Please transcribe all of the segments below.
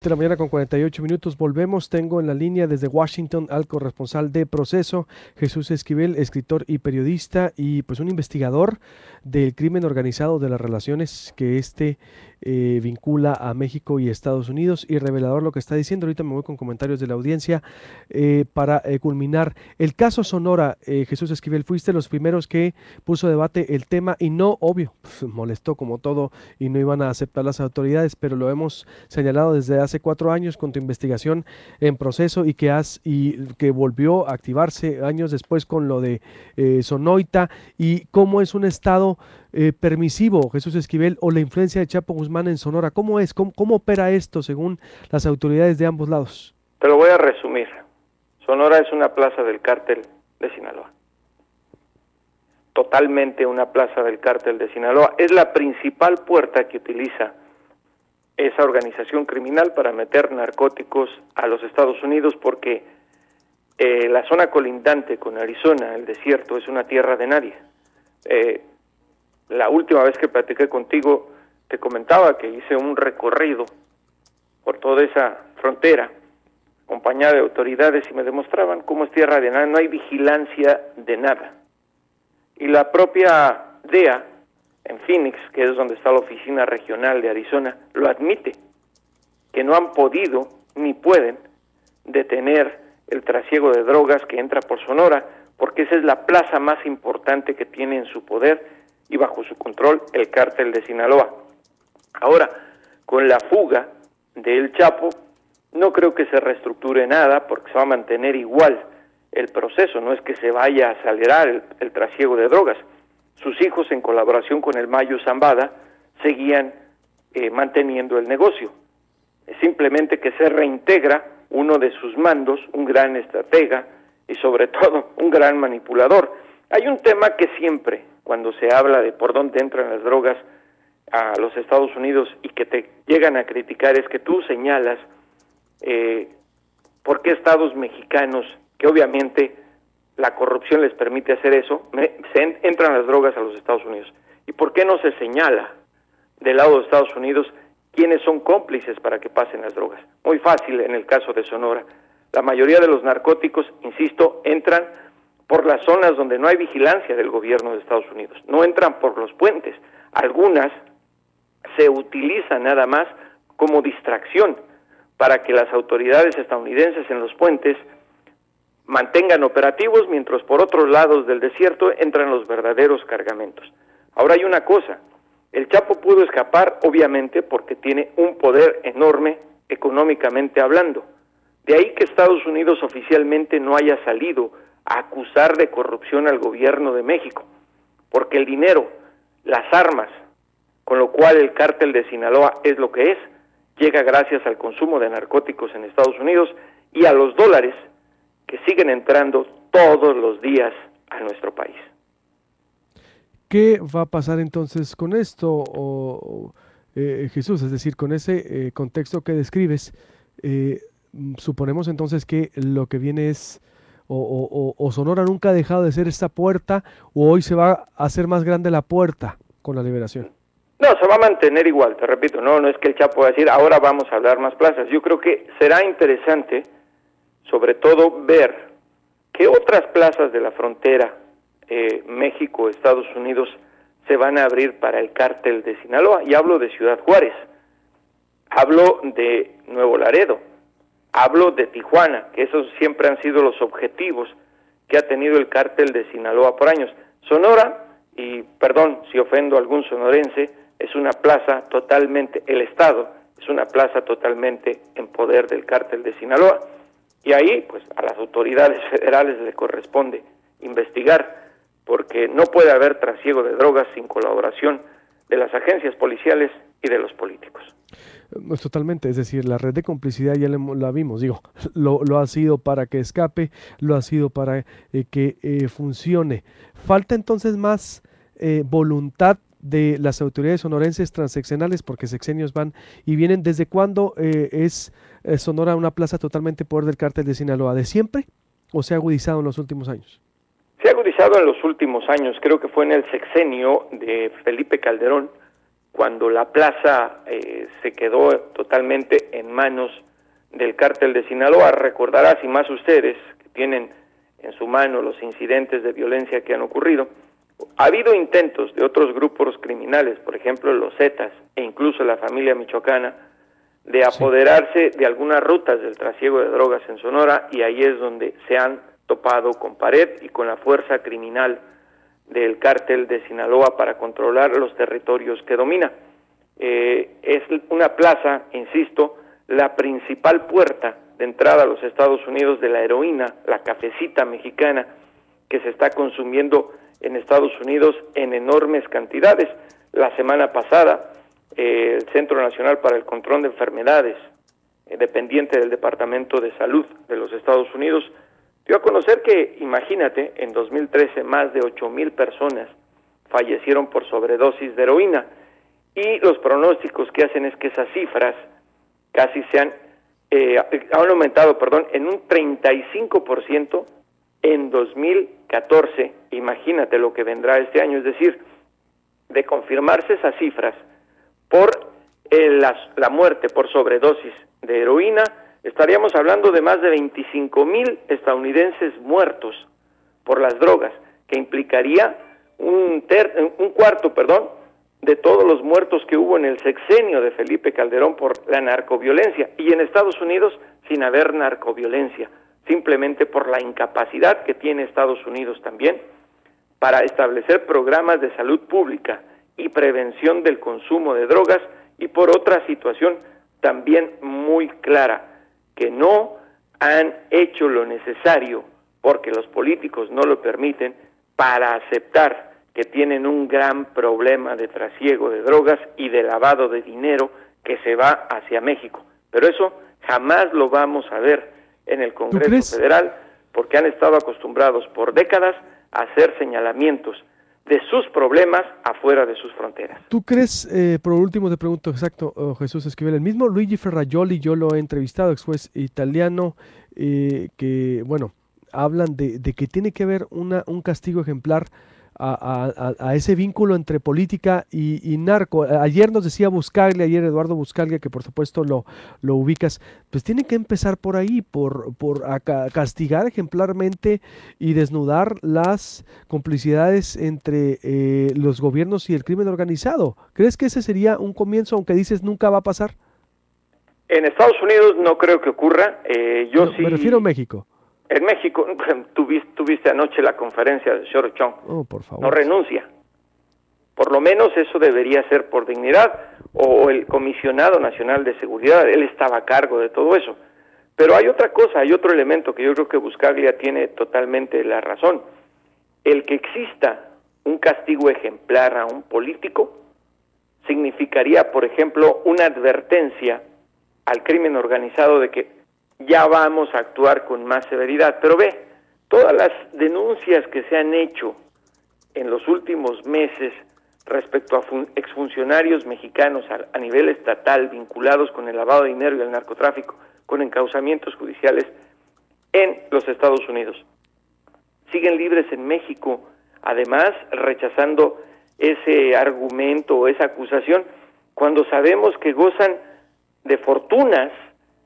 De la mañana con 48 minutos volvemos. Tengo en la línea desde Washington al corresponsal de Proceso, Jesús Esquivel, escritor y periodista y pues un investigador del crimen organizado, de las relaciones que vincula a México y Estados Unidos, y revelador lo que está diciendo. Ahorita me voy con comentarios de la audiencia para culminar. El caso Sonora, Jesús Esquivel, fuiste los primeros que puso a debate el tema y no, obvio, pues, molestó como todo y no iban a aceptar las autoridades, pero lo hemos señalado desde hace 4 años con tu investigación en Proceso y que volvió a activarse años después con lo de Sonoita, y cómo es un estado permisivo, Jesús Esquivel, o la influencia de Chapo Guzmán en Sonora. ¿Cómo es? ¿Cómo opera esto según las autoridades de ambos lados? Te lo voy a resumir. Sonora es una plaza del cártel de Sinaloa. Totalmente una plaza del cártel de Sinaloa. Es la principal puerta que utiliza esa organización criminal para meter narcóticos a los Estados Unidos, porque la zona colindante con Arizona, el desierto, es una tierra de nadie. La última vez que platiqué contigo te comentaba que hice un recorrido por toda esa frontera acompañada de autoridades y me demostraban cómo es tierra de nada, no hay vigilancia de nada. Y la propia DEA en Phoenix, que es donde está la oficina regional de Arizona, lo admite, que no han podido ni pueden detener el trasiego de drogas que entra por Sonora, porque esa es la plaza más importante que tiene en su poder y bajo su control el cártel de Sinaloa. Ahora, con la fuga del Chapo, no creo que se reestructure nada, porque se va a mantener igual el proceso, no es que se vaya a acelerar el trasiego de drogas. Sus hijos, en colaboración con el Mayo Zambada, seguían manteniendo el negocio. Es simplemente que se reintegra uno de sus mandos, un gran estratega y sobre todo un gran manipulador. Hay un tema que siempre, cuando se habla de por dónde entran las drogas a los Estados Unidos y que te llegan a criticar, es que tú señalas por qué estados mexicanos, que obviamente la corrupción les permite hacer eso, entran las drogas a los Estados Unidos. ¿Y por qué no se señala del lado de Estados Unidos quiénes son cómplices para que pasen las drogas? Muy fácil en el caso de Sonora. La mayoría de los narcóticos, insisto, entran por las zonas donde no hay vigilancia del gobierno de Estados Unidos. No entran por los puentes. Algunas se utilizan nada más como distracción para que las autoridades estadounidenses en los puentes mantengan operativos, mientras por otros lados del desierto entran los verdaderos cargamentos. Ahora hay una cosa, el Chapo pudo escapar obviamente porque tiene un poder enorme económicamente hablando. De ahí que Estados Unidos oficialmente no haya salido a acusar de corrupción al gobierno de México, porque el dinero, las armas, con lo cual el cártel de Sinaloa es lo que es, llega gracias al consumo de narcóticos en Estados Unidos y a los dólares que siguen entrando todos los días a nuestro país. ¿Qué va a pasar entonces con esto, Jesús? Es decir, con ese contexto que describes, suponemos entonces que lo que viene es, o Sonora nunca ha dejado de ser esta puerta, o hoy se va a hacer más grande la puerta con la liberación. No, se va a mantener igual, te repito, no es que el Chapo va a decir, ahora vamos a hablar más plazas. Yo creo que será interesante, sobre todo, ver qué otras plazas de la frontera, México, Estados Unidos, se van a abrir para el cártel de Sinaloa. Y hablo de Ciudad Juárez, hablo de Nuevo Laredo, hablo de Tijuana, que esos siempre han sido los objetivos que ha tenido el cártel de Sinaloa por años. Sonora, y perdón si ofendo a algún sonorense, es una plaza totalmente, el Estado es una plaza totalmente en poder del cártel de Sinaloa. Y ahí, pues, a las autoridades federales le corresponde investigar, porque no puede haber trasiego de drogas sin colaboración de las agencias policiales y de los políticos. Pues totalmente, es decir, la red de complicidad ya la vimos, digo, lo ha sido para que escape, lo ha sido para que funcione. Falta entonces más voluntad de las autoridades sonorenses transeccionales, porque sexenios van y vienen. ¿Desde cuándo es Sonora una plaza totalmente poder del cártel de Sinaloa? ¿De siempre o se ha agudizado en los últimos años? Se ha agudizado en los últimos años, creo que fue en el sexenio de Felipe Calderón, cuando la plaza se quedó totalmente en manos del cártel de Sinaloa. Recordarás, y más ustedes que tienen en su mano los incidentes de violencia que han ocurrido, ha habido intentos de otros grupos criminales, por ejemplo los Zetas e incluso la familia michoacana, de apoderarse de algunas rutas del trasiego de drogas en Sonora, y ahí es donde se han topado con pared y con la fuerza criminal del cártel de Sinaloa para controlar los territorios que domina. Es una plaza, insisto, la principal puerta de entrada a los Estados Unidos de la heroína, la cafecita mexicana, que se está consumiendo en Estados Unidos en enormes cantidades. La semana pasada, el Centro Nacional para el Control de Enfermedades, dependiente del Departamento de Salud de los Estados Unidos, dio a conocer que, imagínate, en 2013 más de 8,000 personas fallecieron por sobredosis de heroína, y los pronósticos que hacen es que esas cifras casi han aumentado, en un 35% en 2014. Imagínate lo que vendrá este año, es decir, de confirmarse esas cifras por la muerte por sobredosis de heroína, estaríamos hablando de más de 25,000 estadounidenses muertos por las drogas, que implicaría un cuarto de todos los muertos que hubo en el sexenio de Felipe Calderón por la narcoviolencia, y en Estados Unidos sin haber narcoviolencia, simplemente por la incapacidad que tiene Estados Unidos también para establecer programas de salud pública y prevención del consumo de drogas, y por otra situación también muy clara, que no han hecho lo necesario, porque los políticos no lo permiten, para aceptar que tienen un gran problema de trasiego de drogas y de lavado de dinero que se va hacia México. Pero eso jamás lo vamos a ver en el Congreso Federal, porque han estado acostumbrados por décadas a hacer señalamientos de sus problemas afuera de sus fronteras. ¿Tú crees, por último te pregunto, exacto, Jesús Esquivel, el mismo Luigi Ferrajoli, yo lo he entrevistado, ex juez italiano, que, bueno, hablan de que tiene que haber un castigo ejemplar a ese vínculo entre política y narco? Ayer nos decía Buscaglia, Eduardo Buscaglia, que por supuesto lo ubicas, pues tiene que empezar por ahí, por castigar ejemplarmente y desnudar las complicidades entre los gobiernos y el crimen organizado. ¿Crees que ese sería un comienzo, aunque dices nunca va a pasar? En Estados Unidos no creo que ocurra. Me refiero a México. En México, tuviste anoche la conferencia de George Chong. Oh, por favor. No renuncia. Por lo menos eso debería ser por dignidad, o el Comisionado Nacional de Seguridad, él estaba a cargo de todo eso. Pero hay otra cosa, hay otro elemento que yo creo que Buscaglia tiene totalmente la razón. El que exista un castigo ejemplar a un político significaría, por ejemplo, una advertencia al crimen organizado de que ya vamos a actuar con más severidad. Pero ve, todas las denuncias que se han hecho en los últimos meses respecto a exfuncionarios mexicanos a nivel estatal vinculados con el lavado de dinero y el narcotráfico, con encauzamientos judiciales en los Estados Unidos, siguen libres en México, además rechazando ese argumento o esa acusación, cuando sabemos que gozan de fortunas,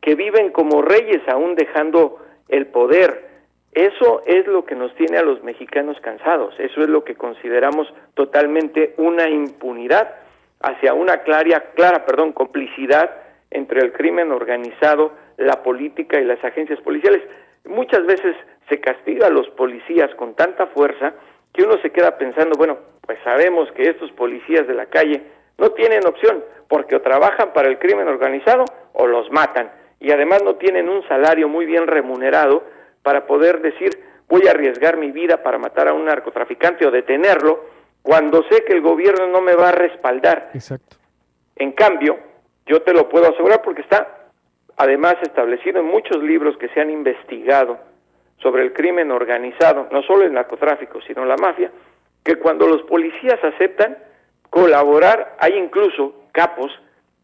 que viven como reyes aún dejando el poder. Eso es lo que nos tiene a los mexicanos cansados, eso es lo que consideramos totalmente una impunidad hacia una clara complicidad entre el crimen organizado, la política y las agencias policiales. Muchas veces se castiga a los policías con tanta fuerza que uno se queda pensando, bueno, pues sabemos que estos policías de la calle no tienen opción, porque o trabajan para el crimen organizado o los matan, y además no tienen un salario muy bien remunerado para poder decir, voy a arriesgar mi vida para matar a un narcotraficante o detenerlo, cuando sé que el gobierno no me va a respaldar. Exacto. En cambio, yo te lo puedo asegurar porque está además establecido en muchos libros que se han investigado sobre el crimen organizado, no solo el narcotráfico, sino la mafia, que cuando los policías aceptan colaborar, hay incluso capos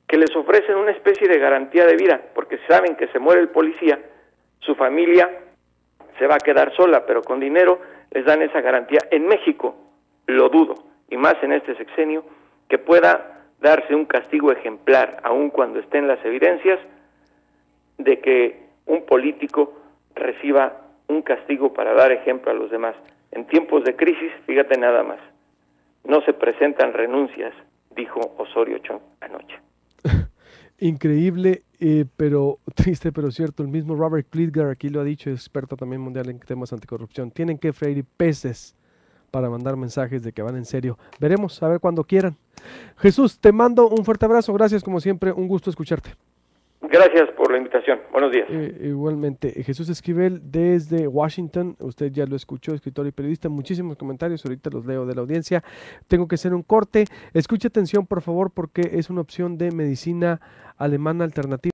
que les ofrecen una especie de garantía de vida, porque saben que se muere el policía, su familia se va a quedar sola, pero con dinero les dan esa garantía. En México, lo dudo, y más en este sexenio, que pueda darse un castigo ejemplar, aun cuando estén las evidencias de que un político reciba un castigo para dar ejemplo a los demás. En tiempos de crisis, fíjate nada más, no se presentan renuncias, dijo Osorio Chong anoche. Increíble, pero triste, pero cierto. El mismo Robert Klitgar aquí lo ha dicho, experto también mundial en temas anticorrupción. Tienen que freír peces para mandar mensajes de que van en serio. Veremos, a ver cuando quieran. Jesús, te mando un fuerte abrazo. Gracias, como siempre, un gusto escucharte. Gracias por la invitación. Buenos días. Igualmente, Jesús Esquivel desde Washington, usted ya lo escuchó, escritor y periodista, muchísimos comentarios, ahorita los leo de la audiencia. Tengo que hacer un corte. Escuche atención, por favor, porque es una opción de medicina alemana alternativa.